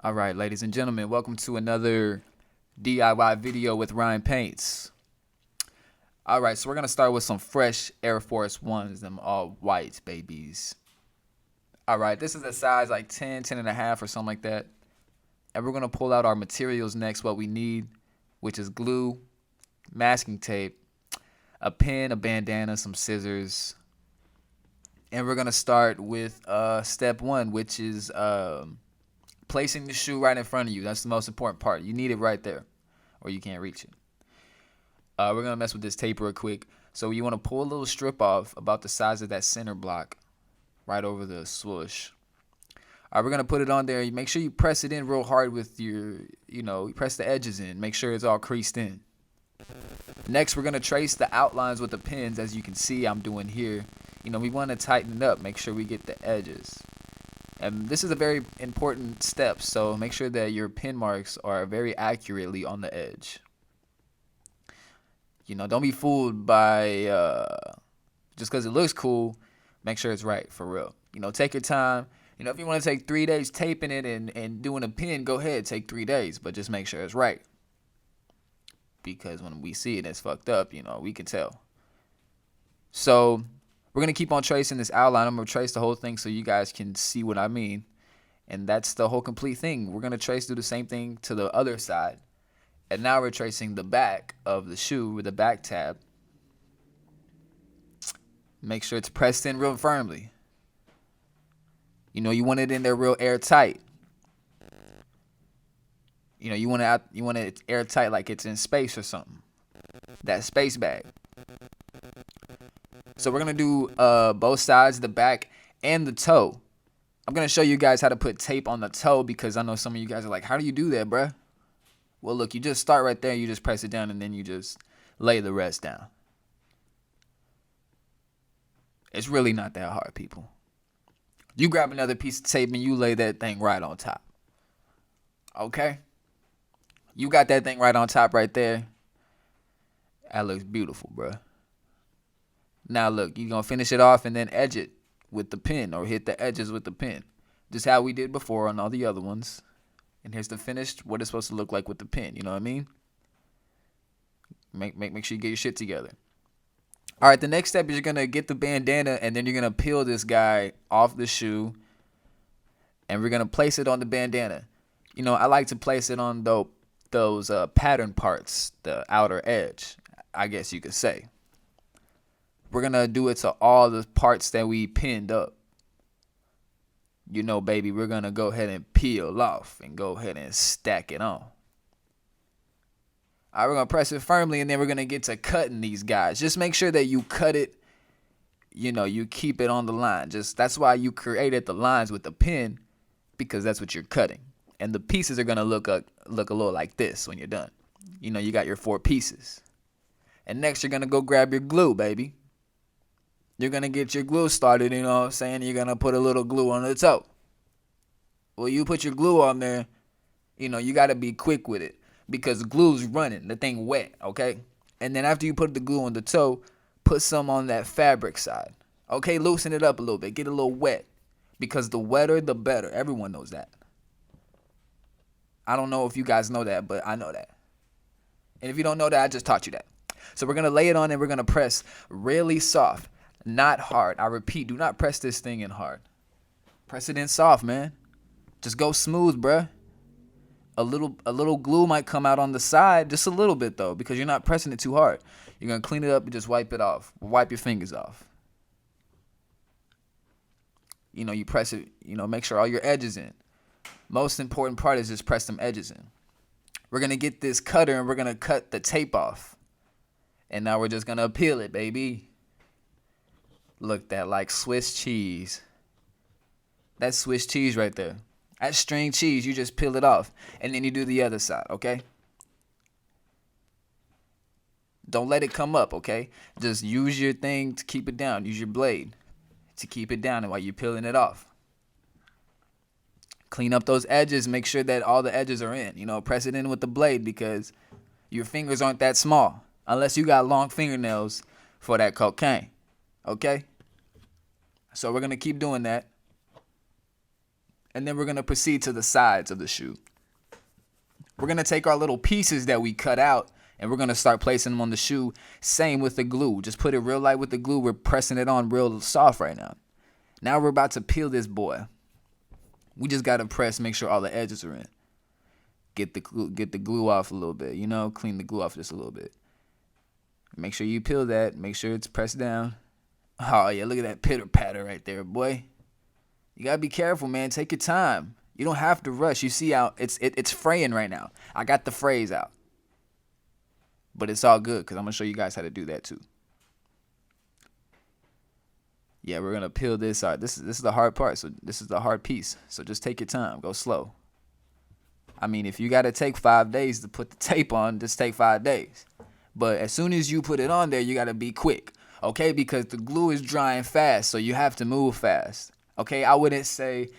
All right, ladies and gentlemen, welcome to another DIY video with Ryan Paints. All right, so we're gonna start with some fresh Air Force Ones, them all white babies. All right, this is a size like 10, 10 and a half or something like that. And we're gonna pull out our materials next, what we need, which is glue, masking tape, a pen, a bandana, some scissors. And we're gonna start with step one, which is placing the shoe right in front of you. That's the most important part. You need it right there, or you can't reach it. We're gonna mess with this tape real quick. So you want to pull a little strip off about the size of that center block, right over the swoosh. All right, we're gonna put it on there. You make sure you press it in real hard with your, you press the edges in. Make sure it's all creased in. Next, we're gonna trace the outlines with the pins, as you can see I'm doing here. We want to tighten it up. Make sure we get the edges. And this is a very important step, so make sure that your pin marks are very accurately on the edge. Don't be fooled by just because it looks cool. Make sure it's right, for real. Take your time. If you want to take 3 days taping it and doing a pin, go ahead, take 3 days, but just make sure it's right. Because when we see it, it's fucked up, we can tell. So we're going to keep on tracing this outline. I'm going to trace the whole thing so you guys can see what I mean. And that's the whole complete thing. We're going to do the same thing to the other side. And now we're tracing the back of the shoe with the back tab. Make sure it's pressed in real firmly. You want it in there real airtight. You want it airtight like it's in space or something. That space bag. So we're going to do both sides, the back and the toe. I'm going to show you guys how to put tape on the toe because I know some of you guys are like, how do you do that, bruh? Well, look, you just start right there. You just press it down and then you just lay the rest down. It's really not that hard, people. You grab another piece of tape and you lay that thing right on top. Okay? You got that thing right on top right there. That looks beautiful, bruh. Now look, you're going to finish it off and then edge it with the pen or hit the edges with the pen. Just how we did before on all the other ones. And here's the finished, what it's supposed to look like with the pen. You know what I mean? Make sure you get your shit together. All right, the next step is you're going to get the bandana and then you're going to peel this guy off the shoe. And we're going to place it on the bandana. I like to place it on those pattern parts, the outer edge, I guess you could say. We're going to do it to all the parts that we pinned up. Baby, we're going to go ahead and peel off and go ahead and stack it on. All right, we're going to press it firmly and then we're going to get to cutting these guys. Just make sure that you cut it, you keep it on the line. That's why you created the lines with the pen, because that's what you're cutting. And the pieces are going to look a little like this when you're done. You got your 4 pieces. And next you're going to go grab your glue, baby. You're going to get your glue started, you know what I'm saying? You're going to put a little glue on the toe. Well, you put your glue on there, you got to be quick with it because glue's running, the thing wet, okay? And then after you put the glue on the toe, put some on that fabric side. Okay, loosen it up a little bit. Get it a little wet because the wetter, the better. Everyone knows that. I don't know if you guys know that, but I know that. And if you don't know that, I just taught you that. So we're going to lay it on and we're going to press really soft. Not hard. I repeat, do not press this thing in hard. Press it in soft, man. Just go smooth, bruh. A little glue might come out on the side, just a little bit though, because you're not pressing it too hard. You're gonna clean it up and just wipe it off. Wipe your fingers off. You press it. Make sure all your edges in. Most important part is just press them edges in. We're gonna get this cutter and we're gonna cut the tape off. And now we're just gonna peel it, baby. Look, that like Swiss cheese. That's Swiss cheese right there. That's string cheese. You just peel it off. And then you do the other side, okay? Don't let it come up, okay? Just use your thing to keep it down. Use your blade to keep it down while you're peeling it off. Clean up those edges. Make sure that all the edges are in. Press it in with the blade because your fingers aren't that small. Unless you got long fingernails for that cocaine. Okay? So we're going to keep doing that. And then we're going to proceed to the sides of the shoe. We're going to take our little pieces that we cut out and we're going to start placing them on the shoe. Same with the glue. Just put it real light with the glue. We're pressing it on real soft right now. Now we're about to peel this boy. We just got to press, make sure all the edges are in. Get the glue off a little bit, you know, clean the glue off just a little bit. Make sure you peel that. Make sure it's pressed down. Oh, yeah, look at that pitter-patter right there, boy. You got to be careful, man. Take your time. You don't have to rush. You see how it's fraying right now. I got the frays out. But it's all good because I'm going to show you guys how to do that too. Yeah, we're going to peel this out. This is the hard part. So this is the hard piece. So just take your time. Go slow. I mean, if you got to take 5 days to put the tape on, just take 5 days. But as soon as you put it on there, you got to be quick. Okay? Because the glue is drying fast. So you have to move fast. Okay? I would say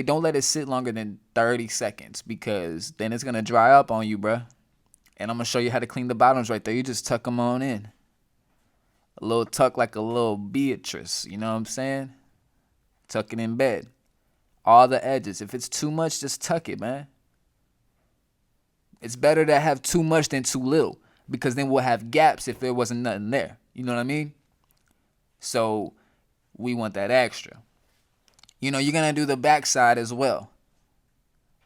don't let it sit longer than 30 seconds because then it's going to dry up on you, bruh. And I'm going to show you how to clean the bottoms right there. You just tuck them on in. A little tuck like a little Beatrice. You know what I'm saying? Tuck it in bed. All the edges. If it's too much, just tuck it, man. It's better to have too much than too little because then we'll have gaps if there wasn't nothing there. You know what I mean? So we want that extra. You know, you're going to do the back side as well.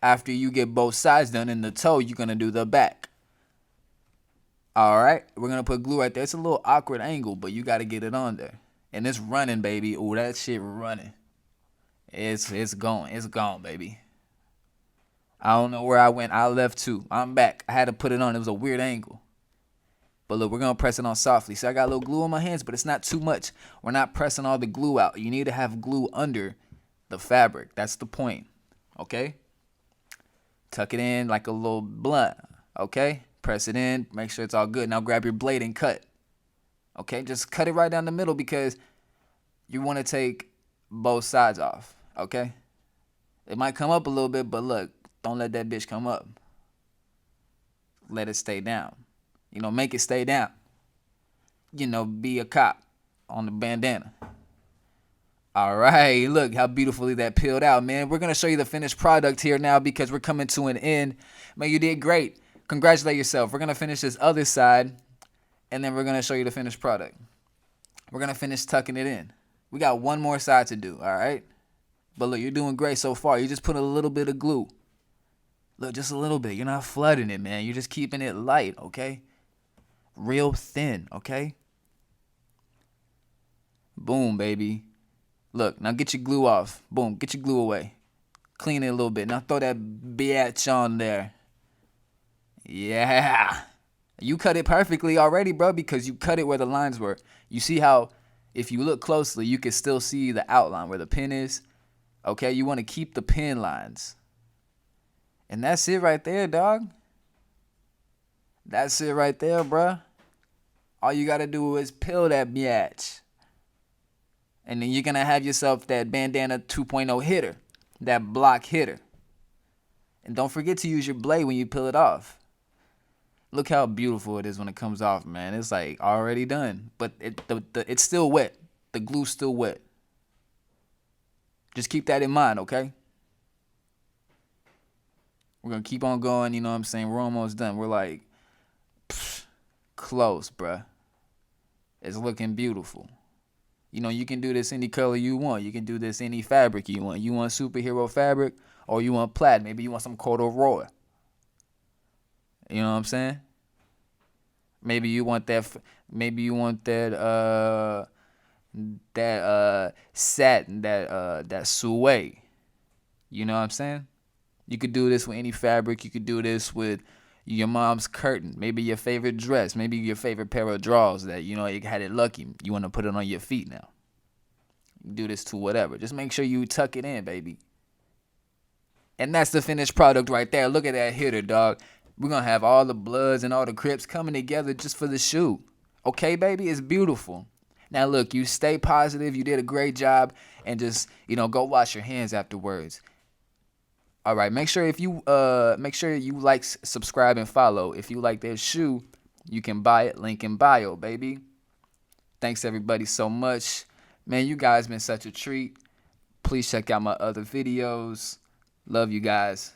After you get both sides done in the toe, you're going to do the back. All right, we're going to put glue right there. It's a little awkward angle, but you got to get it on there. And it's running, baby. Ooh, that shit running. It's going. It's gone, baby. I don't know where I went. I left too. I'm back. I had to put it on. It was a weird angle. But look, we're going to press it on softly. See, I got a little glue on my hands, but it's not too much. We're not pressing all the glue out. You need to have glue under the fabric. That's the point. Okay? Tuck it in like a little blunt. Okay? Press it in. Make sure it's all good. Now grab your blade and cut. Okay? Just cut it right down the middle because you want to take both sides off. Okay? It might come up a little bit, but look, don't let that bitch come up. Let it stay down. You know, make it stay down. You know, be a cop on the bandana. All right, look how beautifully that peeled out, man. We're going to show you the finished product here now because we're coming to an end. Man, you did great. Congratulate yourself. We're going to finish this other side, and then we're going to show you the finished product. We're going to finish tucking it in. We got one more side to do, all right? But look, you're doing great so far. You just put a little bit of glue. Look, just a little bit. You're not flooding it, man. You're just keeping it light, okay? Real thin, okay? Boom, baby. Look, now get your glue off. Boom, get your glue away. Clean it a little bit. Now throw that bitch on there. Yeah. You cut it perfectly already, bro, because you cut it where the lines were. You see how, if you look closely, you can still see the outline where the pin is. Okay, you want to keep the pin lines. And that's it right there, dog. That's it right there, bruh. All you got to do is peel that bitch. And then you're going to have yourself that Bandana 2.0 hitter. That block hitter. And don't forget to use your blade when you peel it off. Look how beautiful it is when it comes off, man. It's like already done. But it's still wet. The glue's still wet. Just keep that in mind, okay? We're going to keep on going, you know what I'm saying? We're almost done. We're like, close, bruh. It's looking beautiful. You know, you can do this any color you want. You can do this any fabric you want. You want superhero fabric or you want plaid. Maybe you want some corduroy. You know what I'm saying? Maybe you want that satin, that suede. You know what I'm saying? You could do this with any fabric. You could do this with your mom's curtain. Maybe your favorite dress. Maybe your favorite pair of drawers that, you know, you had it lucky. You want to put it on your feet now. You can do this to whatever. Just make sure you tuck it in, baby. And that's the finished product right there. Look at that hitter, dog. We're going to have all the Bloods and all the Crips coming together just for the shoe. Okay, baby? It's beautiful. Now, look, you stay positive. You did a great job. And just, you know, go wash your hands afterwards. All right, make sure you like, subscribe, and follow. If you like this shoe, you can buy it. Link in bio, baby. Thanks, everybody, so much. Man, you guys been such a treat. Please check out my other videos. Love you guys.